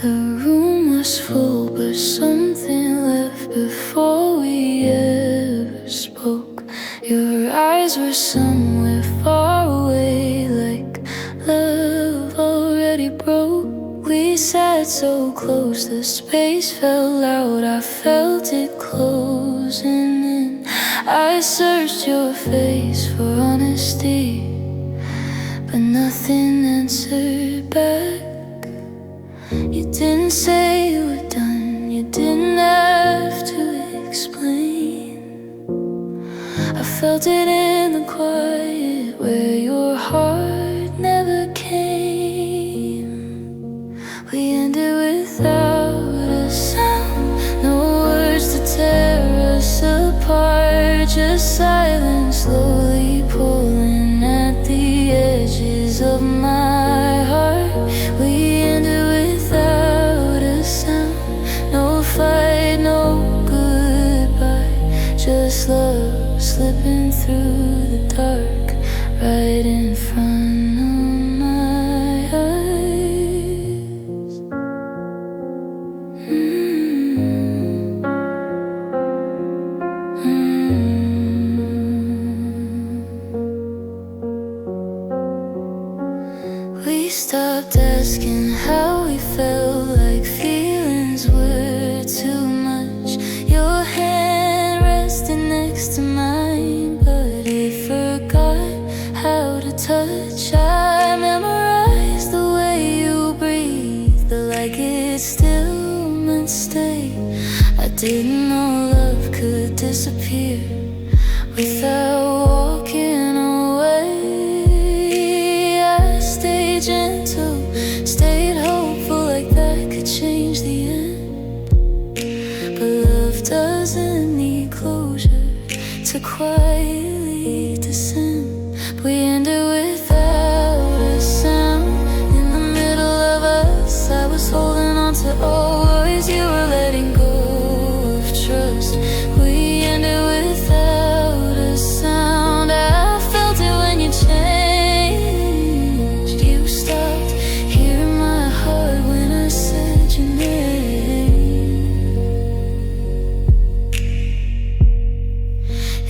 The room was full, but something left before we ever spoke. Your eyes were somewhere far away, like love already broke. We sat so close, the space felt loud. I felt it closing in. I searched your face for honesty, but nothing answered back. You didn't say you were done, you didn't have to explain. I felt it in the quiet where your heart never came. We ended without a sound, no words to tear us apart, just silence slowly pulling at the edges of my heart. We ended without a sound, no fight, no goodbye, just love slipping through the dark, right in front of my eyes. We stopped asking how we felt, like feelings were too much. Your hand rested next to mine, but it forgot how to touch. I memorized the way you breathed, like it still meant stay. I didn't know love could disappear without walking away. I stayed gentle, stayed hopeful, like that could change the end. But love doesn't need closure to quietly descend. We ended without a sound. In the middle of us, I was holding on to all words, you were letting go of trust. We ended without a sound. I felt it when you changed. You stopped hearing my heart when I said your name.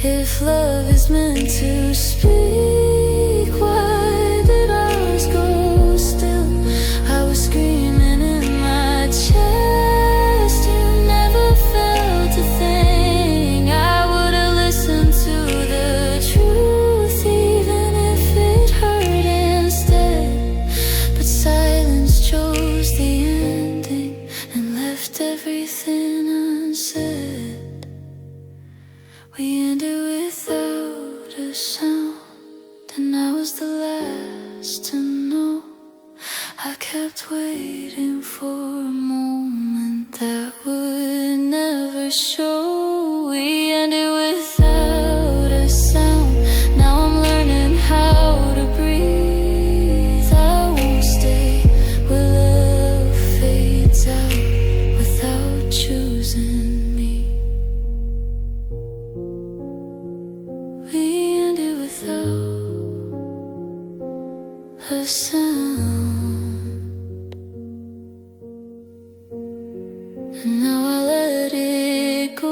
If love is meant to speak, why did ours go still? I was screaming in my chest, you never felt a thing. I would've listened to the truth, even if it hurt instead. But silence chose the ending and left everything unsaid. We ended without a sound, and I was the last to know. I kept waiting for a moment that would never show. We ended without a sound, now I'm learning how to breathe. I won't stay where love fades out without choosing me. We ended without a sound, and now I let it go.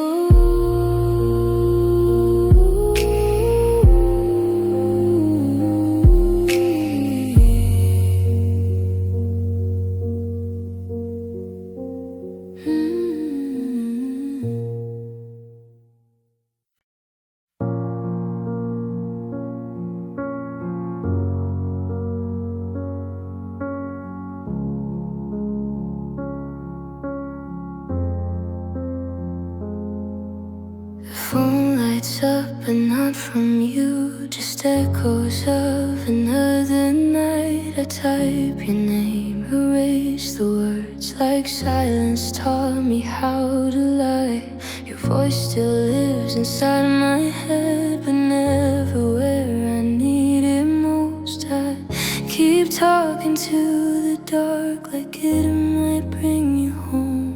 Phone lights up, but not from you, just echoes of another night. I type your name, erase the words, like silence taught me how to lie. Your voice still lives inside my head, but never where I need it most. I keep talking to the dark, like it might bring you home.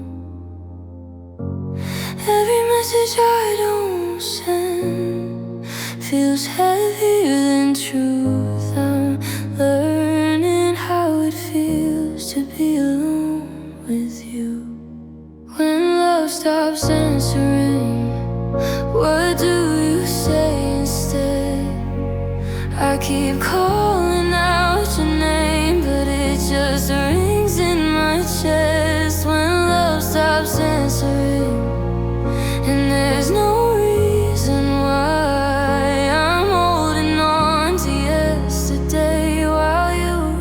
Every message I don't send feels heavier than truth. I'm learning how it feels to be alone with you. love stops answering, what do you say instead? I keep calling out your name, but it just rings in my chest. When love stops answering, and there's no reason why, I'm holding on to yesterday while you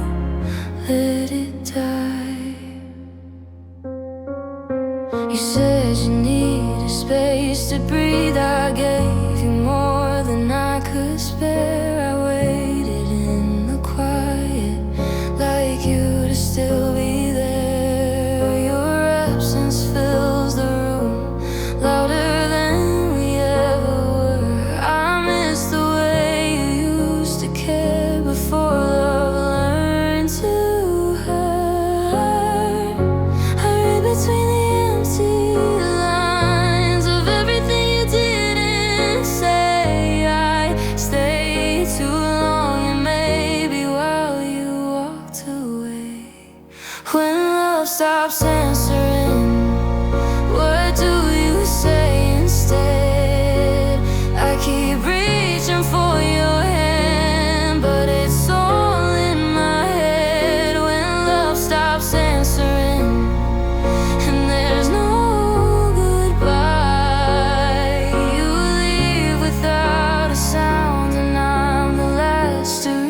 let it die. You said you needed space to breathe. I gave you more than I could spare. I waited in the quiet, like you to still be there. Your absence fills the room, louder than we ever were. I miss the way you used to care before love learned to hurt. I read between the empty lines of everything you didn't say. I stayed too long, and maybe while you walked away. When love stops answering, what do you say instead? I keep reaching for your hand, but it's all in my head. When love stops answering, and there's no goodbye, you leave without a sound, and I'm the last to realize.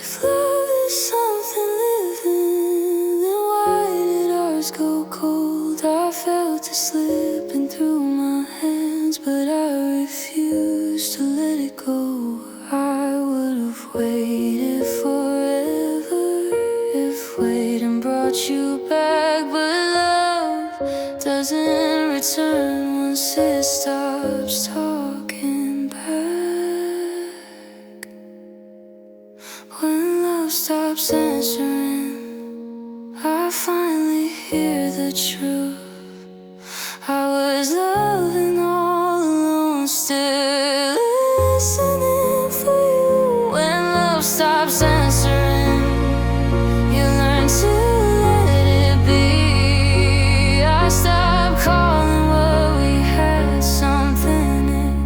If love is something living, then why did ours go cold? I felt it slipping through my hands, but I refused to let it go. I would have waited forever if waiting brought you back, but love doesn't return once it stops talking back. When love stops answering, I finally hear the truth. I was loving all alone, still listening for you. When love stops answering, you learn to let it be. I stopped calling what we had something it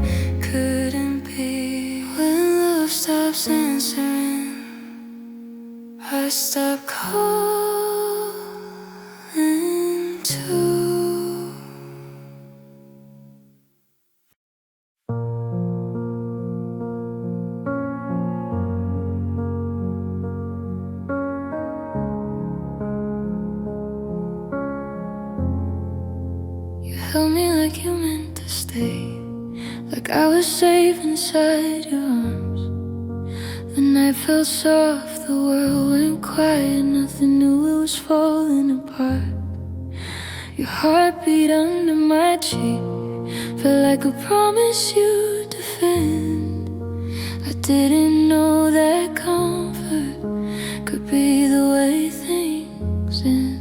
couldn't be. When love stops answering, I stopped calling too. You held me like you meant to stay, like I was safe inside your arms. The night felt soft, the world went quiet, nothing new, it was falling apart. Your heartbeat under my cheek felt like a promise you'd defend. I didn't know that comfort could be the way things end.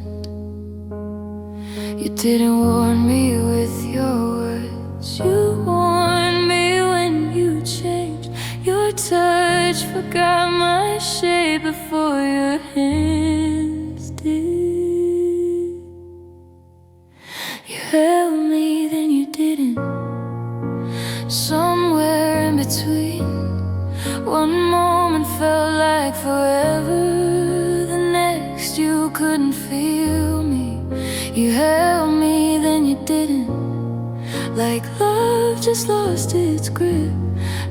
You didn't warn me with your words, you warned me when you changed. Your touch forgot my shape before your hands did. You held me, then you didn't. Somewhere in between, one moment felt like forever, the next you couldn't feel me. You held me, then you didn't. Like love just lost its grip,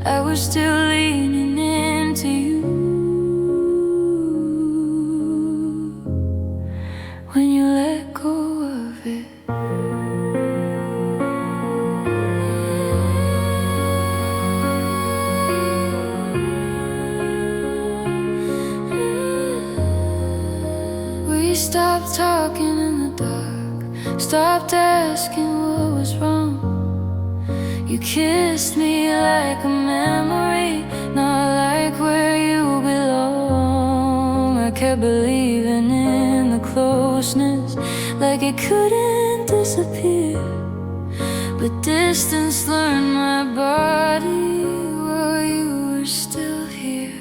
I was still leaning into you. When you let go of it, we stopped talking in the dark, stopped asking what was wrong. You kissed me like a memory, not like where you belong. I kept believing in the closeness, like it couldn't disappear. But distance learned my body while you were still here.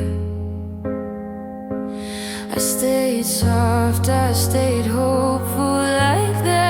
I stayed soft, I stayed hopeful, like that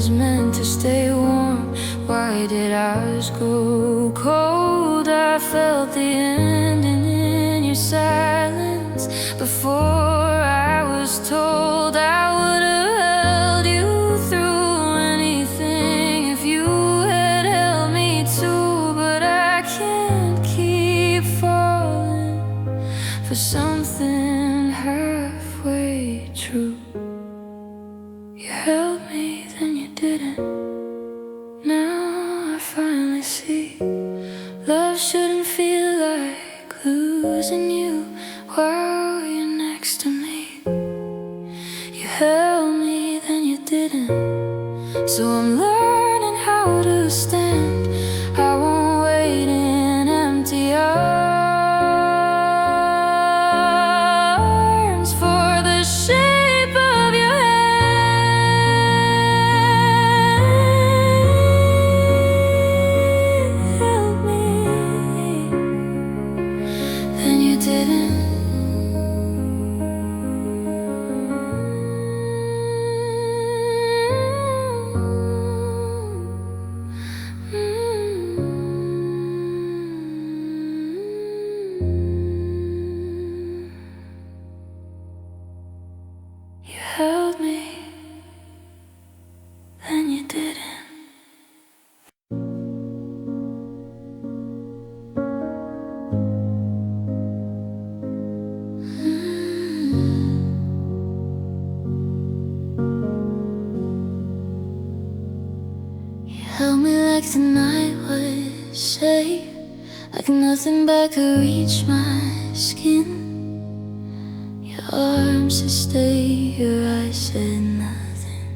is meant to stay warm. Why did ours grow cold? I felt the ending in your silence before I was told. I would have held you through anything if you had held me too. But I can't keep falling for something halfway true. You held me, then you didn't. Now I finally see love shouldn't feel like losing you while you're next to me. You held me, then you didn't. So I'm learning how to stand. I won't wait in empty arms for the shape of your hand. Held me, then you didn't. You held me, then you didn't. You held me like the night was safe, like nothing but could reach my skin. Your arms to stay, your eyes said nothing.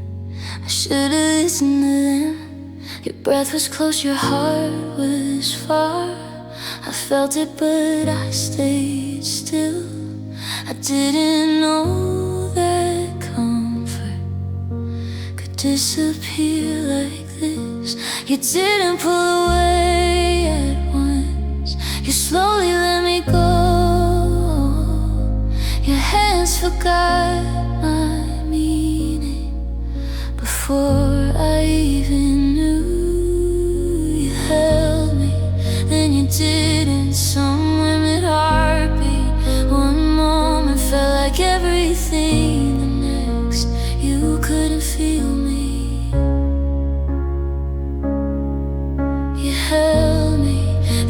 I should've listened to them. Your breath was close, your heart was far. I felt it, but I stayed still. I didn't know that comfort could disappear like this. You didn't pull away at once. You slowly let me go. Your hands forgot my meaning before I even knew. You held me, then you didn't. Some women heartbeat. One moment felt like everything, the next you couldn't feel me. You held me,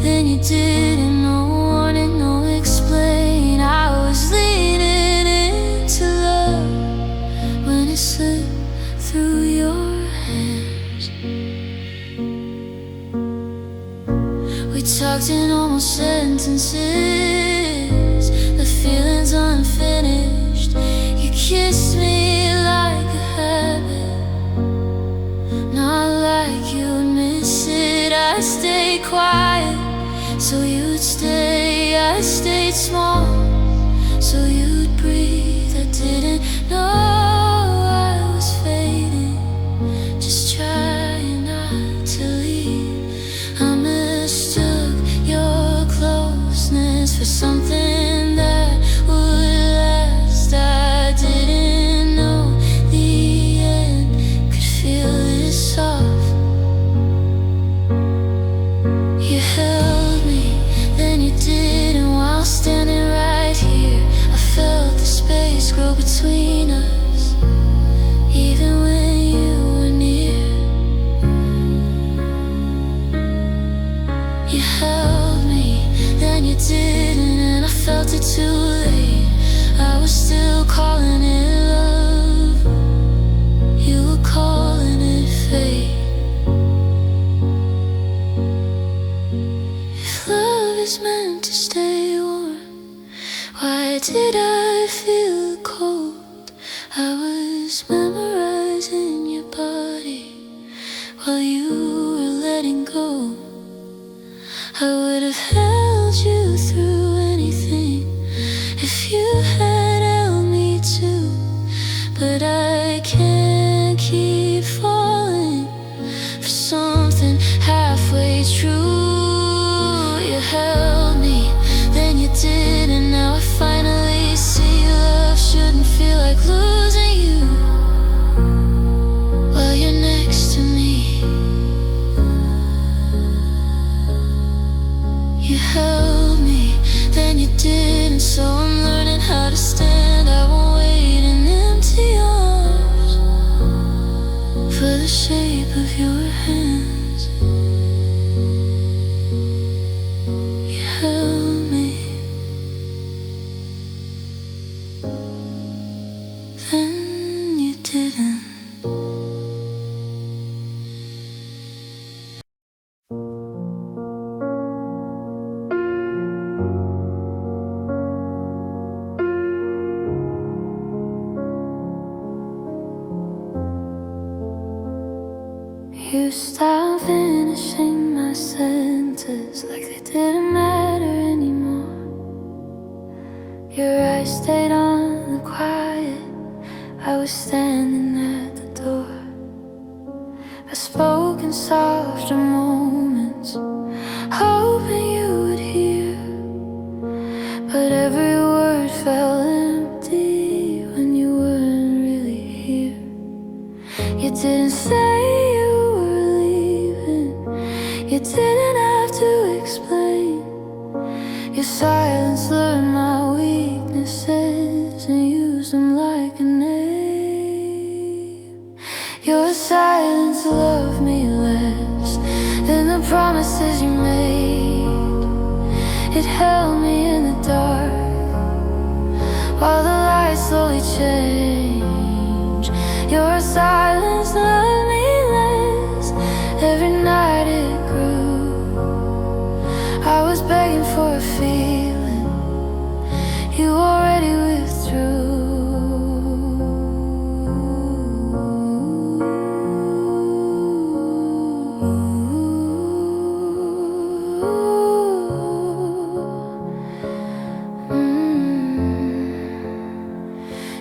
then you didn't. No warning, no explain. I was leaning into love when it slipped through your hands. We talked in almost sentences, the feelings unfinished. You kissed me like a habit, not like you'd miss it. I stayed quiet so you'd stay. I stayed small so you'd breathe. I didn't know I was fading, just trying not to leave. I mistook your closeness for something that would last. I didn't know the end could feel this soft. You held me, then you didn't. While standing right here, I felt the space grow between us, even when you were near. You held me, then you didn't, and I felt it too late. I was still calling it love, you were calling it fate. If love is meant to stay warm, why did I feel cold? I was memorizing your body while you were letting go. I would have held you through anything if you had held me too. But I can't keep falling for something halfway true. You held me, then you didn't. Now I finally see love shouldn't feel like losing you while you're next of your hands. You held me, then you didn't. You stopped finishing my sentences like they didn't matter anymore. Your eyes stayed on the quiet. I was standing at the door. I spoke in softer moments, hoping you would hear, but every word felt empty when you weren't really here. You didn't say you didn't have to explain. Your silence learned my weaknesses and used them like a name. Your silence loved me less than the promises you made. It held me in the dark while the light slowly changed. Your silence loved me less every night it grew. I was begging for a feeling you already withdrew.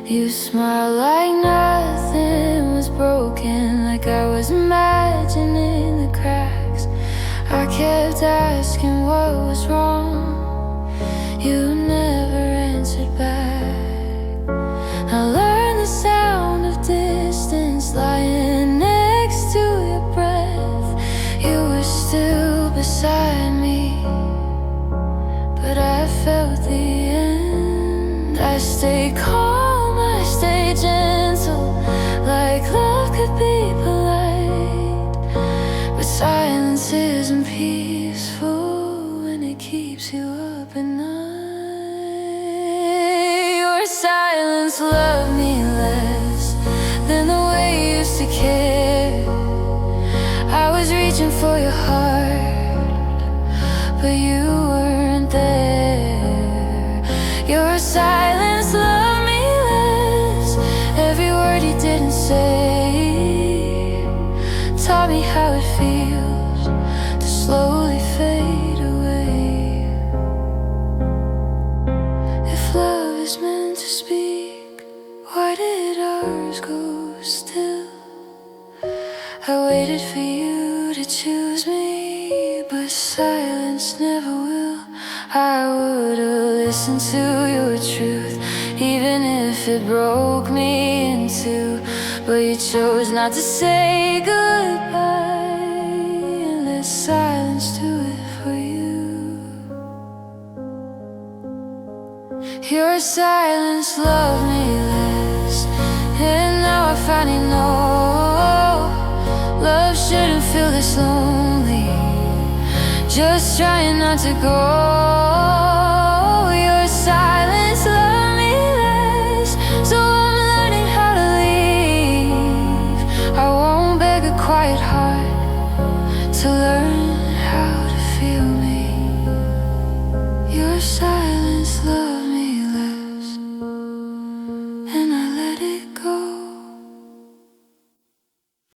You smiled like nothing was broken, like I was imagining the cracks. I kept asking what was wrong. You never answered back. I learned the sound of distance lying next to your breath. You were still beside me, but I felt the end. I stayed calm, I stayed gentle, like love could be polite. But silence isn't peaceful when it keeps you up at night. Your silence loved me less than the way you used to care. I was reaching for your heart, but you weren't there. Your silence loved me less. Every word you didn't say taught me how it feels to slowly fade away. If love is meant to speak, why did ours go still? I waited for you to choose me, but silence never will. I would've listened to your truth, even if it broke me in two. But you chose not to say goodbye and let silence do it for you. Your silence loved me less, and now I finally know love shouldn't feel this lonely. Just trying not to go.